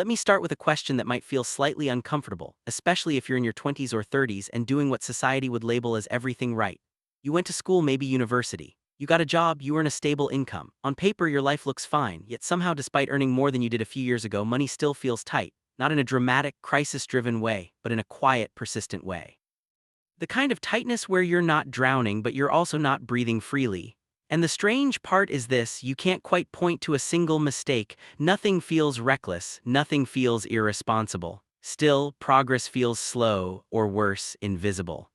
Let me start with a question that might feel slightly uncomfortable, especially if you're in your 20s or 30s and doing what society would label as everything right. You went to school, maybe university. You got a job, you earn a stable income. On paper, your life looks fine, yet somehow, despite earning more than you did a few years ago, money still feels tight, not in a dramatic, crisis-driven way, but in a quiet, persistent way. The kind of tightness where you're not drowning, but you're also not breathing freely. And the strange part is this: you can't quite point to a single mistake. Nothing feels reckless, nothing feels irresponsible. Still, progress feels slow, or worse, invisible.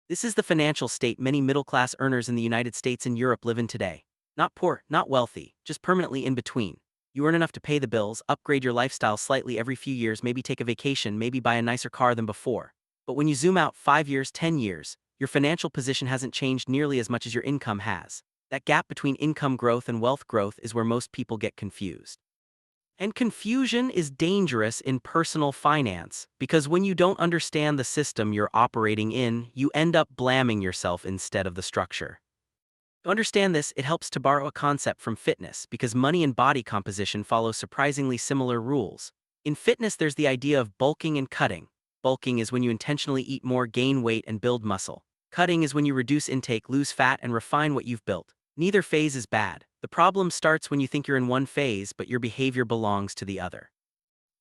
This is the financial state many middle-class earners in the United States and Europe live in today. Not poor, not wealthy, just permanently in between. You earn enough to pay the bills, upgrade your lifestyle slightly every few years, maybe take a vacation, maybe buy a nicer car than before. But when you zoom out 5 years, 10 years, your financial position hasn't changed nearly as much as your income has. That gap between income growth and wealth growth is where most people get confused. And confusion is dangerous in personal finance, because when you don't understand the system you're operating in, you end up blaming yourself instead of the structure. To understand this, it helps to borrow a concept from fitness, because money and body composition follow surprisingly similar rules. In fitness, there's the idea of bulking and cutting. Bulking is when you intentionally eat more, gain weight, and build muscle. Cutting is when you reduce intake, lose fat, and refine what you've built. Neither phase is bad. The problem starts when you think you're in one phase, but your behavior belongs to the other.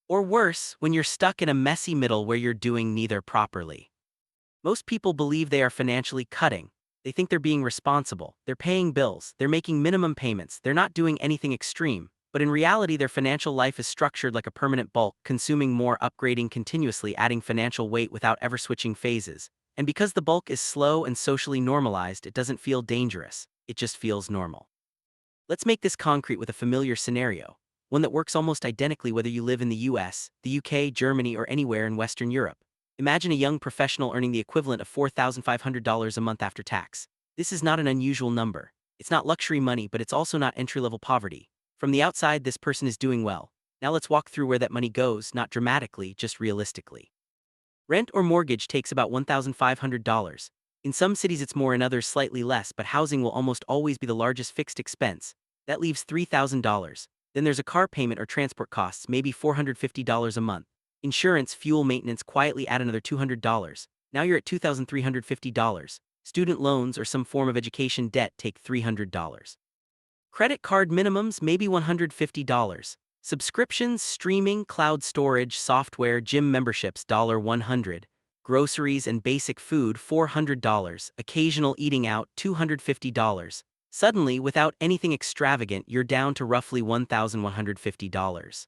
Or worse, when you're stuck in a messy middle where you're doing neither properly. Most people believe they are financially cutting. They think they're being responsible, they're paying bills, they're making minimum payments, they're not doing anything extreme. But in reality, their financial life is structured like a permanent bulk, consuming more, upgrading continuously, adding financial weight without ever switching phases. And because the bulk is slow and socially normalized, it doesn't feel dangerous, it just feels normal. Let's make this concrete with a familiar scenario, one that works almost identically whether you live in the US, the UK, Germany, or anywhere in Western Europe. Imagine a young professional earning the equivalent of $4,500 a month after tax. This is not an unusual number. It's not luxury money, but it's also not entry-level poverty. From the outside, this person is doing well. Now let's walk through where that money goes, not dramatically, just realistically. Rent or mortgage takes about $1,500. In some cities it's more, in others slightly less, but housing will almost always be the largest fixed expense. That leaves $3,000. Then there's a car payment or transport costs, maybe $450 a month. Insurance, fuel, maintenance quietly add another $200. Now you're at $2,350. Student loans or some form of education debt take $300. Credit card minimums, maybe $150. Subscriptions, streaming, cloud storage, software, gym memberships, $100. Groceries and basic food, $400. Occasional eating out, $250. Suddenly, without anything extravagant, you're down to roughly $1,150.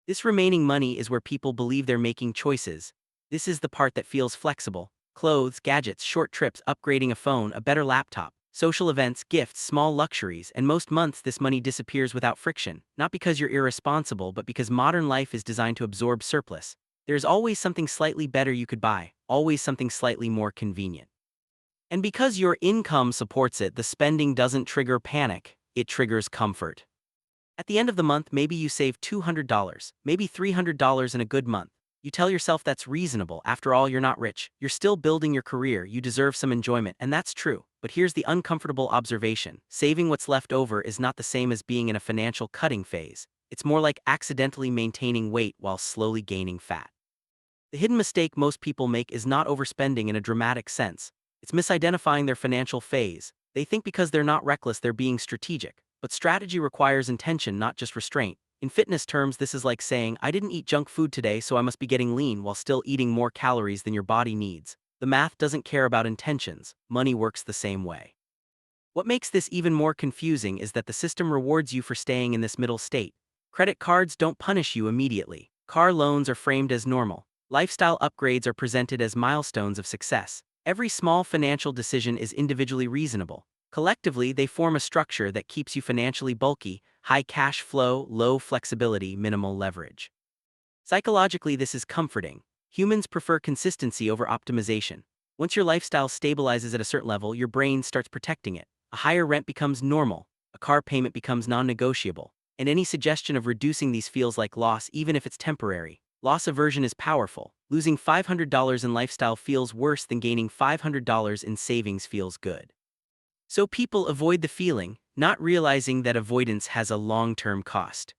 This remaining money is where people believe they're making choices. This is the part that feels flexible. Clothes, gadgets, short trips, upgrading a phone, a better laptop, social events, gifts, small luxuries, and most months this money disappears without friction, not because you're irresponsible, but because modern life is designed to absorb surplus. There's always something slightly better you could buy, always something slightly more convenient. And because your income supports it, the spending doesn't trigger panic, it triggers comfort. At the end of the month, maybe you save $200, maybe $300 in a good month. You tell yourself that's reasonable. After all, you're not rich. You're still building your career. You deserve some enjoyment, and that's true. But here's the uncomfortable observation. Saving what's left over is not the same as being in a financial cutting phase. It's more like accidentally maintaining weight while slowly gaining fat. The hidden mistake most people make is not overspending in a dramatic sense. It's misidentifying their financial phase. They think because they're not reckless, they're being strategic. But strategy requires intention, not just restraint. In fitness terms, this is like saying, I didn't eat junk food today, so I must be getting lean, while still eating more calories than your body needs. The math doesn't care about intentions. Money works the same way. What makes this even more confusing is that the system rewards you for staying in this middle state. Credit cards don't punish you immediately. Car loans are framed as normal. Lifestyle upgrades are presented as milestones of success. Every small financial decision is individually reasonable. Collectively, they form a structure that keeps you financially bulky: high cash flow, low flexibility, minimal leverage. Psychologically, this is comforting. Humans prefer consistency over optimization. Once your lifestyle stabilizes at a certain level, your brain starts protecting it. A higher rent becomes normal, a car payment becomes non-negotiable, and any suggestion of reducing these feels like loss, even if it's temporary. Loss aversion is powerful. Losing $500 in lifestyle feels worse than gaining $500 in savings feels good. So people avoid the feeling, not realizing that avoidance has a long-term cost.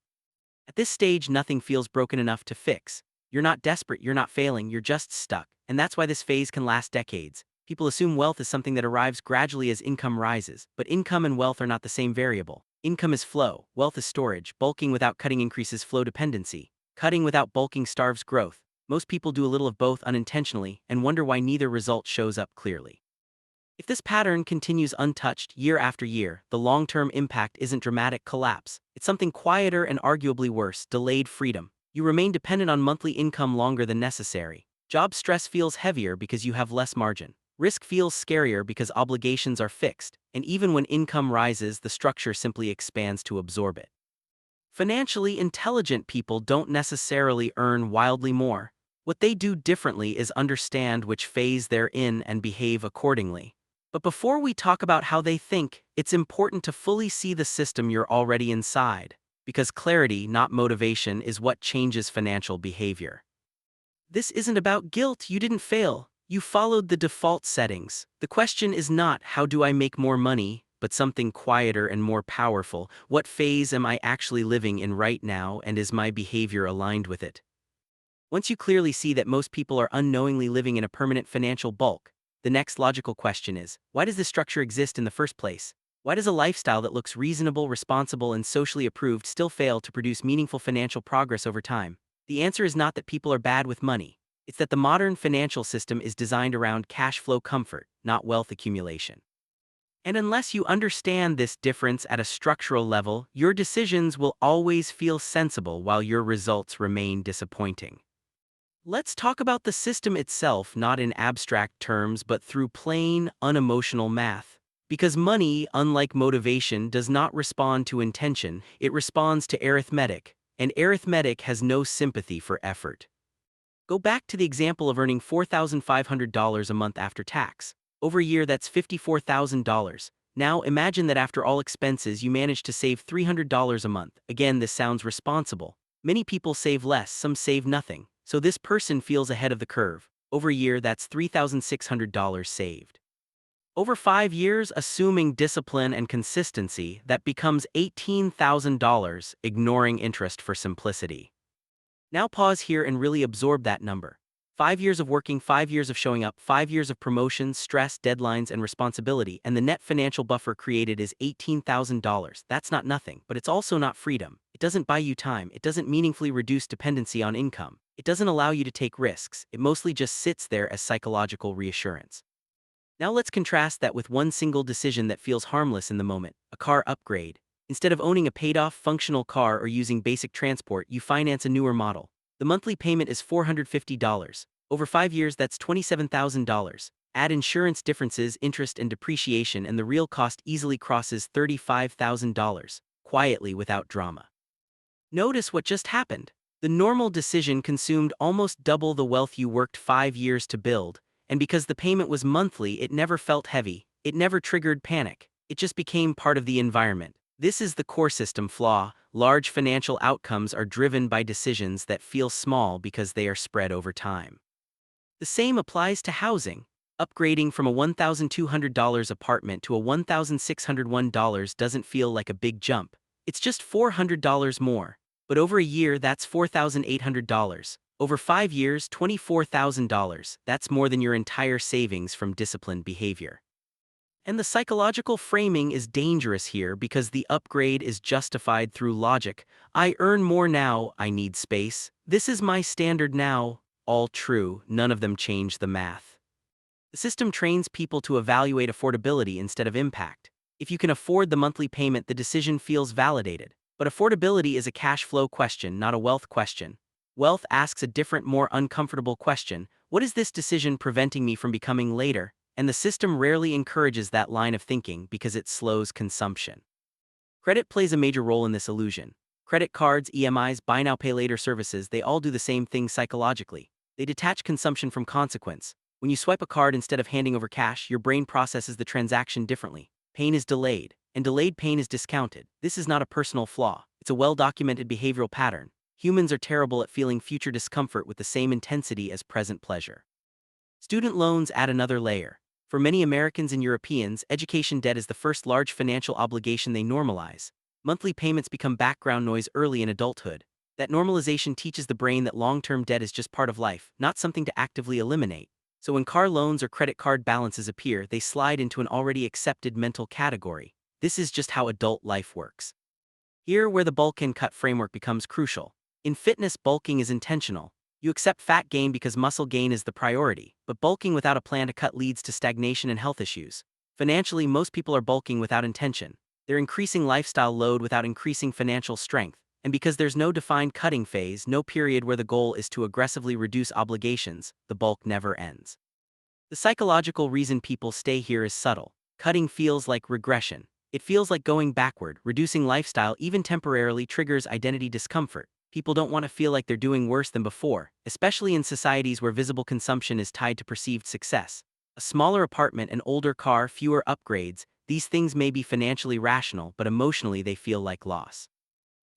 At this stage, nothing feels broken enough to fix. You're not desperate, you're not failing, you're just stuck. And that's why this phase can last decades. People assume wealth is something that arrives gradually as income rises, but income and wealth are not the same variable. Income is flow, wealth is storage. Bulking without cutting increases flow dependency. Cutting without bulking starves growth. Most people do a little of both unintentionally and wonder why neither result shows up clearly. If this pattern continues untouched year after year, the long-term impact isn't dramatic collapse. It's something quieter and arguably worse: delayed freedom. You remain dependent on monthly income longer than necessary. Job stress feels heavier because you have less margin. Risk feels scarier because obligations are fixed, and even when income rises, the structure simply expands to absorb it. Financially intelligent people don't necessarily earn wildly more. What they do differently is understand which phase they're in and behave accordingly. But before we talk about how they think, it's important to fully see the system you're already inside, because clarity, not motivation, is what changes financial behavior. This isn't about guilt. You didn't fail. You followed the default settings. The question is not, how do I make more money, but something quieter and more powerful: what phase am I actually living in right now, and is my behavior aligned with it? Once you clearly see that most people are unknowingly living in a permanent financial bulk, the next logical question is, why does this structure exist in the first place? Why does a lifestyle that looks reasonable, responsible, and socially approved still fail to produce meaningful financial progress over time? The answer is not that people are bad with money. It's that the modern financial system is designed around cash flow comfort, not wealth accumulation. And unless you understand this difference at a structural level, your decisions will always feel sensible while your results remain disappointing. Let's talk about the system itself, not in abstract terms but through plain, unemotional math. Because money, unlike motivation, does not respond to intention, it responds to arithmetic, and arithmetic has no sympathy for effort. Go back to the example of earning $4,500 a month after tax. Over a year, that's $54,000. Now imagine that after all expenses you manage to save $300 a month. Again, this sounds responsible. Many people save less, some save nothing. So this person feels ahead of the curve. Over a year, that's $3,600 saved. Over 5 years, assuming discipline and consistency, that becomes $18,000, ignoring interest for simplicity. Now pause here and really absorb that number. 5 years of working, 5 years of showing up, 5 years of promotions, stress, deadlines, and responsibility, and the net financial buffer created is $18,000. That's not nothing, but it's also not freedom. It doesn't buy you time, it doesn't meaningfully reduce dependency on income, it doesn't allow you to take risks, it mostly just sits there as psychological reassurance. Now let's contrast that with one single decision that feels harmless in the moment: a car upgrade. Instead of owning a paid-off, functional car or using basic transport, you finance a newer model. The monthly payment is $450. Over 5 years, that's $27,000. Add insurance differences, interest, and depreciation, and the real cost easily crosses $35,000, quietly, without drama. Notice what just happened. The normal decision consumed almost double the wealth you worked 5 years to build, and because the payment was monthly, it never felt heavy, it never triggered panic, it just became part of the environment. This is the core system flaw. Large financial outcomes are driven by decisions that feel small because they are spread over time. The same applies to housing. Upgrading from a $1,200 apartment to a $1,601 doesn't feel like a big jump. It's just $400 more. But over a year, that's $4,800. Over 5 years, $24,000. That's more than your entire savings from disciplined behavior. And the psychological framing is dangerous here because the upgrade is justified through logic. I earn more now, I need space. This is my standard now. All true, none of them change the math. The system trains people to evaluate affordability instead of impact. If you can afford the monthly payment, the decision feels validated. But affordability is a cash flow question, not a wealth question. Wealth asks a different, more uncomfortable question: what is this decision preventing me from becoming later? And the system rarely encourages that line of thinking because it slows consumption. Credit plays a major role in this illusion. Credit cards, EMIs, buy now pay later services, they all do the same thing psychologically. They detach consumption from consequence. When you swipe a card instead of handing over cash, your brain processes the transaction differently. Pain is delayed, and delayed pain is discounted. This is not a personal flaw, it's a well-documented behavioral pattern. Humans are terrible at feeling future discomfort with the same intensity as present pleasure. Student loans add another layer. For many Americans and Europeans, education debt is the first large financial obligation they normalize. Monthly payments become background noise early in adulthood. That normalization teaches the brain that long-term debt is just part of life, not something to actively eliminate. So when car loans or credit card balances appear, they slide into an already accepted mental category. This is just how adult life works. Here where the bulk and cut framework becomes crucial. In fitness, bulking is intentional. You accept fat gain because muscle gain is the priority, but bulking without a plan to cut leads to stagnation and health issues. Financially, most people are bulking without intention. They're increasing lifestyle load without increasing financial strength. And because there's no defined cutting phase, no period where the goal is to aggressively reduce obligations, the bulk never ends. The psychological reason people stay here is subtle. Cutting feels like regression. It feels like going backward. Reducing lifestyle, even temporarily, triggers identity discomfort. People don't want to feel like they're doing worse than before, especially in societies where visible consumption is tied to perceived success. A smaller apartment, an older car, fewer upgrades, these things may be financially rational, but emotionally they feel like loss.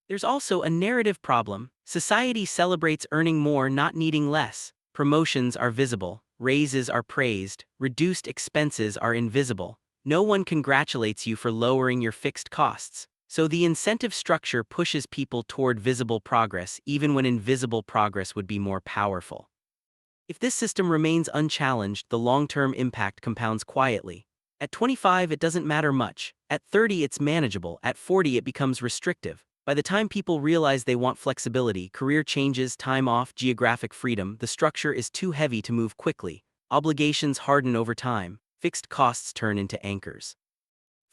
There's also a narrative problem. Society celebrates earning more, not needing less. Promotions are visible, raises are praised, reduced expenses are invisible. No one congratulates you for lowering your fixed costs. So the incentive structure pushes people toward visible progress, even when invisible progress would be more powerful. If this system remains unchallenged, the long-term impact compounds quietly. At 25, it doesn't matter much. At 30, it's manageable. At 40, it becomes restrictive. By the time people realize they want flexibility, career changes, time off, geographic freedom, the structure is too heavy to move quickly. Obligations harden over time. Fixed costs turn into anchors.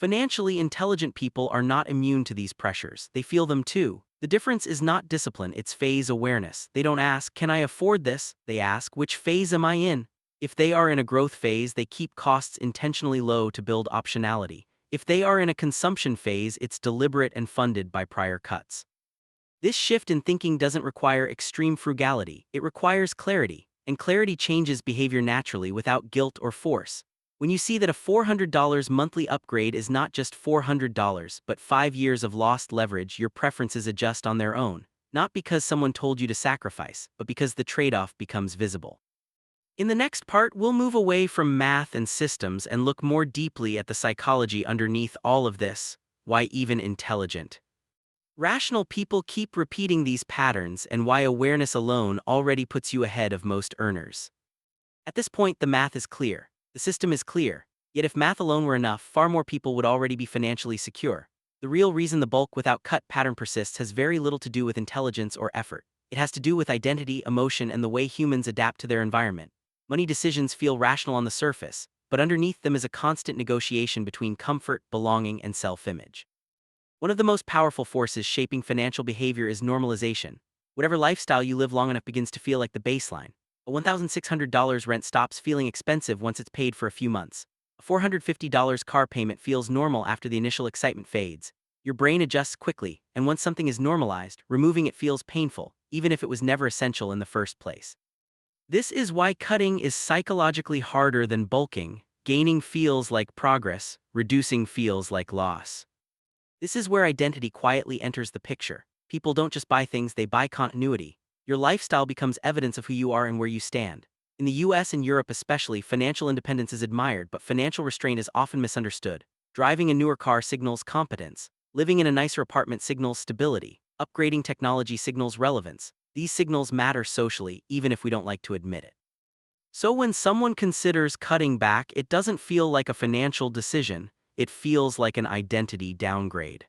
Financially intelligent people are not immune to these pressures. They feel them too. The difference is not discipline, it's phase awareness. They don't ask, "Can I afford this?" They ask, "Which phase am I in?" If they are in a growth phase, they keep costs intentionally low to build optionality. If they are in a consumption phase, it's deliberate and funded by prior cuts. This shift in thinking doesn't require extreme frugality, it requires clarity, and clarity changes behavior naturally without guilt or force. When you see that a $400 monthly upgrade is not just $400, but 5 years of lost leverage, your preferences adjust on their own, not because someone told you to sacrifice, but because the trade-off becomes visible. In the next part, we'll move away from math and systems and look more deeply at the psychology underneath all of this. Why even intelligent, rational people keep repeating these patterns, and why awareness alone already puts you ahead of most earners. At this point, the math is clear. The system is clear. Yet if math alone were enough, far more people would already be financially secure. The real reason the bulk without cut pattern persists has very little to do with intelligence or effort. It has to do with identity, emotion, and the way humans adapt to their environment. Money decisions feel rational on the surface, but underneath them is a constant negotiation between comfort, belonging, and self-image. One of the most powerful forces shaping financial behavior is normalization. Whatever lifestyle you live long enough begins to feel like the baseline. A $1,600 rent stops feeling expensive once it's paid for a few months. A $450 car payment feels normal after the initial excitement fades. Your brain adjusts quickly, and once something is normalized, removing it feels painful, even if it was never essential in the first place. This is why cutting is psychologically harder than bulking. Gaining feels like progress, reducing feels like loss. This is where identity quietly enters the picture. People don't just buy things, they buy continuity. Your lifestyle becomes evidence of who you are and where you stand. In the US and Europe especially, financial independence is admired, but financial restraint is often misunderstood. Driving a newer car signals competence. Living in a nicer apartment signals stability. Upgrading technology signals relevance. These signals matter socially, even if we don't like to admit it. So when someone considers cutting back, it doesn't feel like a financial decision, it feels like an identity downgrade.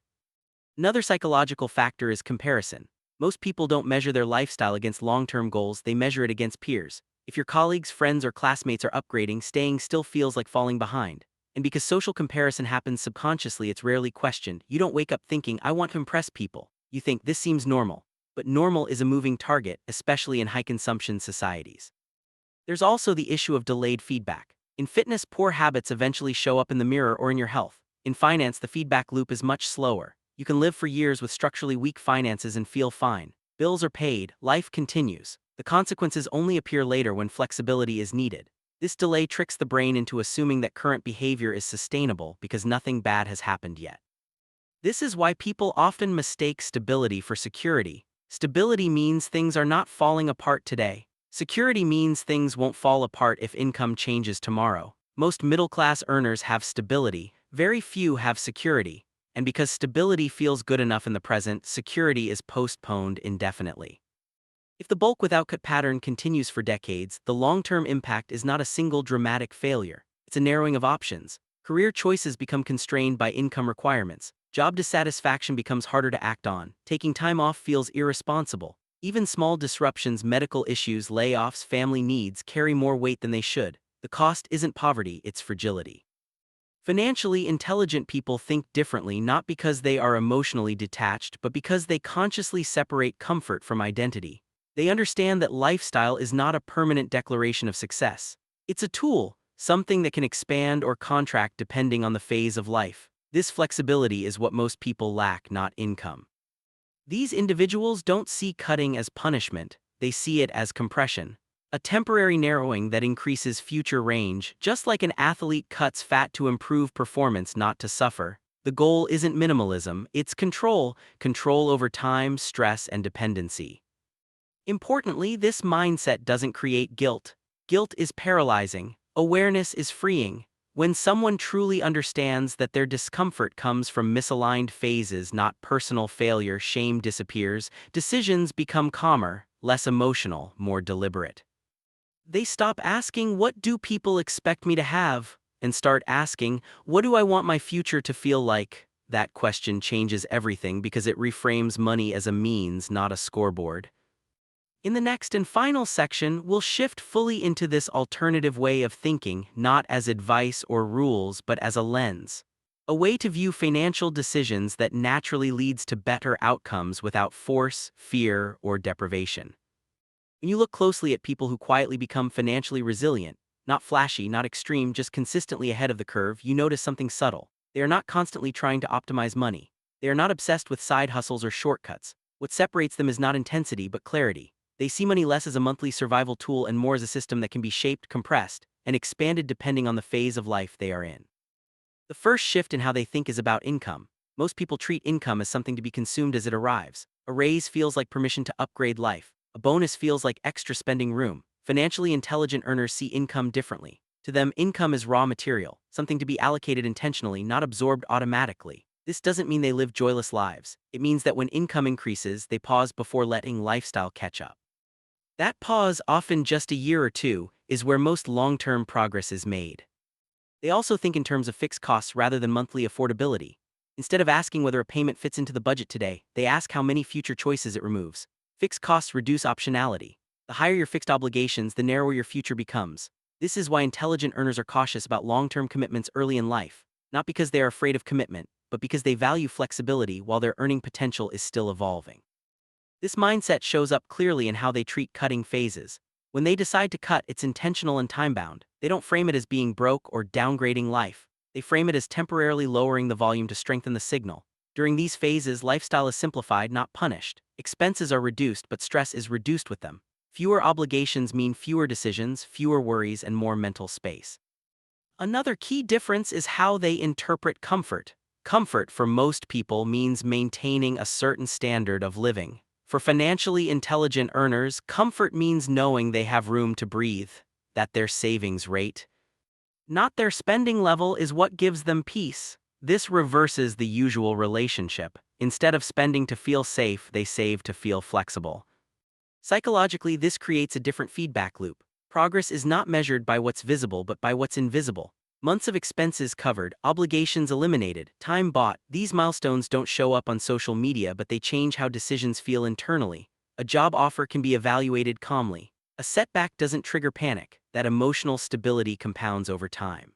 Another psychological factor is comparison. Most people don't measure their lifestyle against long-term goals, they measure it against peers. If your colleagues, friends, or classmates are upgrading, staying still feels like falling behind. And because social comparison happens subconsciously, it's rarely questioned. You don't wake up thinking, "I want to impress people." You think, "This seems normal." But normal is a moving target, especially in high-consumption societies. There's also the issue of delayed feedback. In fitness, poor habits eventually show up in the mirror or in your health. In finance, the feedback loop is much slower. You can live for years with structurally weak finances and feel fine. Bills are paid, life continues. The consequences only appear later when flexibility is needed. This delay tricks the brain into assuming that current behavior is sustainable because nothing bad has happened yet. This is why people often mistake stability for security. Stability means things are not falling apart today. Security means things won't fall apart if income changes tomorrow. Most middle-class earners have stability, very few have security. And because stability feels good enough in the present, security is postponed indefinitely. If the bulk without cut pattern continues for decades, the long-term impact is not a single dramatic failure. It's a narrowing of options. Career choices become constrained by income requirements. Job dissatisfaction becomes harder to act on. Taking time off feels irresponsible. Even small disruptions, medical issues, layoffs, family needs carry more weight than they should. The cost isn't poverty, it's fragility. Financially intelligent people think differently not because they are emotionally detached, but because they consciously separate comfort from identity. They understand that lifestyle is not a permanent declaration of success. It's a tool, something that can expand or contract depending on the phase of life. This flexibility is what most people lack, not income. These individuals don't see cutting as punishment, they see it as compression. A temporary narrowing that increases future range, just like an athlete cuts fat to improve performance, not to suffer. The goal isn't minimalism, it's control over time, stress, and dependency. Importantly, this mindset doesn't create guilt. Guilt is paralyzing. Awareness is freeing. When someone truly understands that their discomfort comes from misaligned phases, not personal failure, shame disappears, decisions become calmer, less emotional, more deliberate. They stop asking, "What do people expect me to have?" and start asking, "What do I want my future to feel like?" That question changes everything because it reframes money as a means, not a scoreboard. In the next and final section, we'll shift fully into this alternative way of thinking, not as advice or rules, but as a lens. A way to view financial decisions that naturally leads to better outcomes without force, fear, or deprivation. When you look closely at people who quietly become financially resilient, not flashy, not extreme, just consistently ahead of the curve, you notice something subtle. They are not constantly trying to optimize money. They are not obsessed with side hustles or shortcuts. What separates them is not intensity, but clarity. They see money less as a monthly survival tool and more as a system that can be shaped, compressed, and expanded depending on the phase of life they are in. The first shift in how they think is about income. Most people treat income as something to be consumed as it arrives. A raise feels like permission to upgrade life. A bonus feels like extra spending room. Financially intelligent earners see income differently. To them, income is raw material, something to be allocated intentionally, not absorbed automatically. This doesn't mean they live joyless lives. It means that when income increases, they pause before letting lifestyle catch up. That pause, often just a year or two, is where most long-term progress is made. They also think in terms of fixed costs rather than monthly affordability. Instead of asking whether a payment fits into the budget today, they ask how many future choices it removes. Fixed costs reduce optionality. The higher your fixed obligations, the narrower your future becomes. This is why intelligent earners are cautious about long-term commitments early in life, not because they are afraid of commitment, but because they value flexibility while their earning potential is still evolving. This mindset shows up clearly in how they treat cutting phases. When they decide to cut, it's intentional and time-bound. They don't frame it as being broke or downgrading life. They frame it as temporarily lowering the volume to strengthen the signal. During these phases, lifestyle is simplified, not punished. Expenses are reduced, but stress is reduced with them. Fewer obligations mean fewer decisions, fewer worries, and more mental space. Another key difference is how they interpret comfort. Comfort for most people means maintaining a certain standard of living. For financially intelligent earners, comfort means knowing they have room to breathe, that their savings rate, not their spending level, is what gives them peace. This reverses the usual relationship. Instead of spending to feel safe, they save to feel flexible. Psychologically, this creates a different feedback loop. Progress is not measured by what's visible but by what's invisible. Months of expenses covered, obligations eliminated, time bought. These milestones don't show up on social media, but they change how decisions feel internally. A job offer can be evaluated calmly. A setback doesn't trigger panic. That emotional stability compounds over time.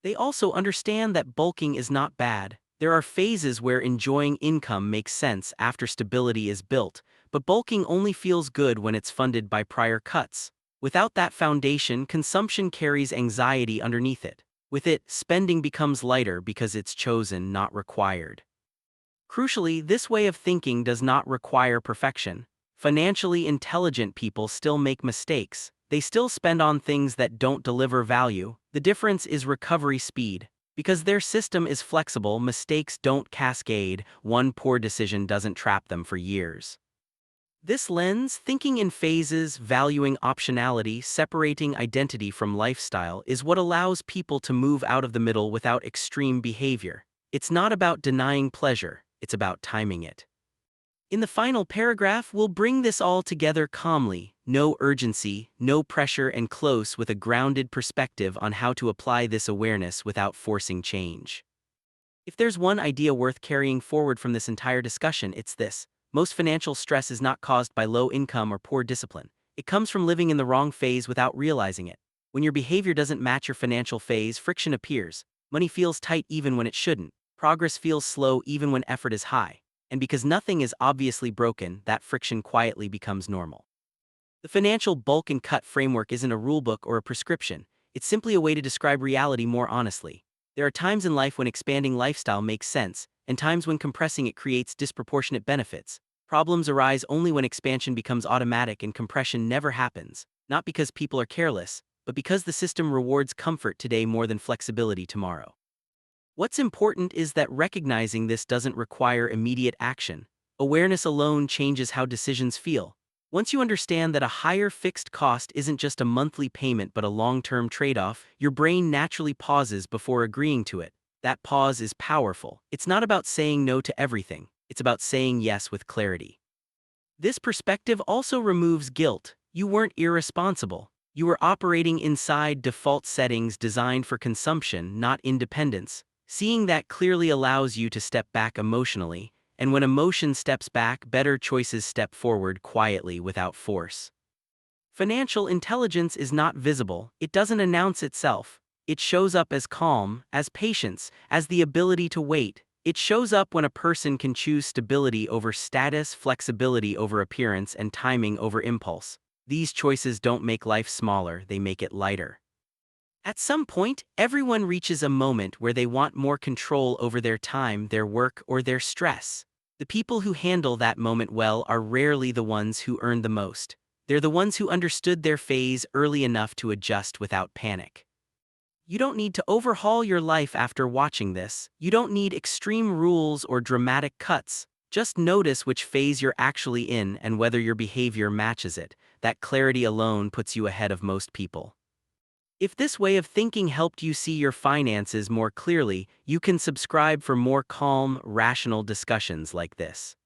They also understand that bulking is not bad. There are phases where enjoying income makes sense after stability is built, but bulking only feels good when it's funded by prior cuts. Without that foundation, consumption carries anxiety underneath it. With it, spending becomes lighter because it's chosen, not required. Crucially, this way of thinking does not require perfection. Financially intelligent people still make mistakes. They still spend on things that don't deliver value. The difference is recovery speed. Because their system is flexible, mistakes don't cascade. One poor decision doesn't trap them for years. This lens, thinking in phases, valuing optionality, separating identity from lifestyle, is what allows people to move out of the middle without extreme behavior. It's not about denying pleasure, it's about timing it. In the final paragraph, we'll bring this all together calmly, no urgency, no pressure, and close with a grounded perspective on how to apply this awareness without forcing change. If there's one idea worth carrying forward from this entire discussion, it's this. Most financial stress is not caused by low income or poor discipline. It comes from living in the wrong phase without realizing it. When your behavior doesn't match your financial phase, friction appears. Money feels tight even when it shouldn't. Progress feels slow even when effort is high. And because nothing is obviously broken, that friction quietly becomes normal. The financial bulk and cut framework isn't a rulebook or a prescription. It's simply a way to describe reality more honestly. There are times in life when expanding lifestyle makes sense, and times when compressing it creates disproportionate benefits. Problems arise only when expansion becomes automatic and compression never happens, not because people are careless, but because the system rewards comfort today more than flexibility tomorrow. What's important is that recognizing this doesn't require immediate action. Awareness alone changes how decisions feel. Once you understand that a higher fixed cost isn't just a monthly payment but a long-term trade-off, your brain naturally pauses before agreeing to it. That pause is powerful. It's not about saying no to everything. It's about saying yes with clarity. This perspective also removes guilt. You weren't irresponsible. You were operating inside default settings designed for consumption, not independence. Seeing that clearly allows you to step back emotionally, and when emotion steps back, better choices step forward quietly without force. Financial intelligence is not visible. It doesn't announce itself. It shows up as calm, as patience, as the ability to wait. It shows up when a person can choose stability over status, flexibility over appearance, and timing over impulse. These choices don't make life smaller, they make it lighter. At some point, everyone reaches a moment where they want more control over their time, their work, or their stress. The people who handle that moment well are rarely the ones who earn the most. They're the ones who understood their phase early enough to adjust without panic. You don't need to overhaul your life after watching this. You don't need extreme rules or dramatic cuts. Just notice which phase you're actually in and whether your behavior matches it. That clarity alone puts you ahead of most people. If this way of thinking helped you see your finances more clearly, you can subscribe for more calm, rational discussions like this.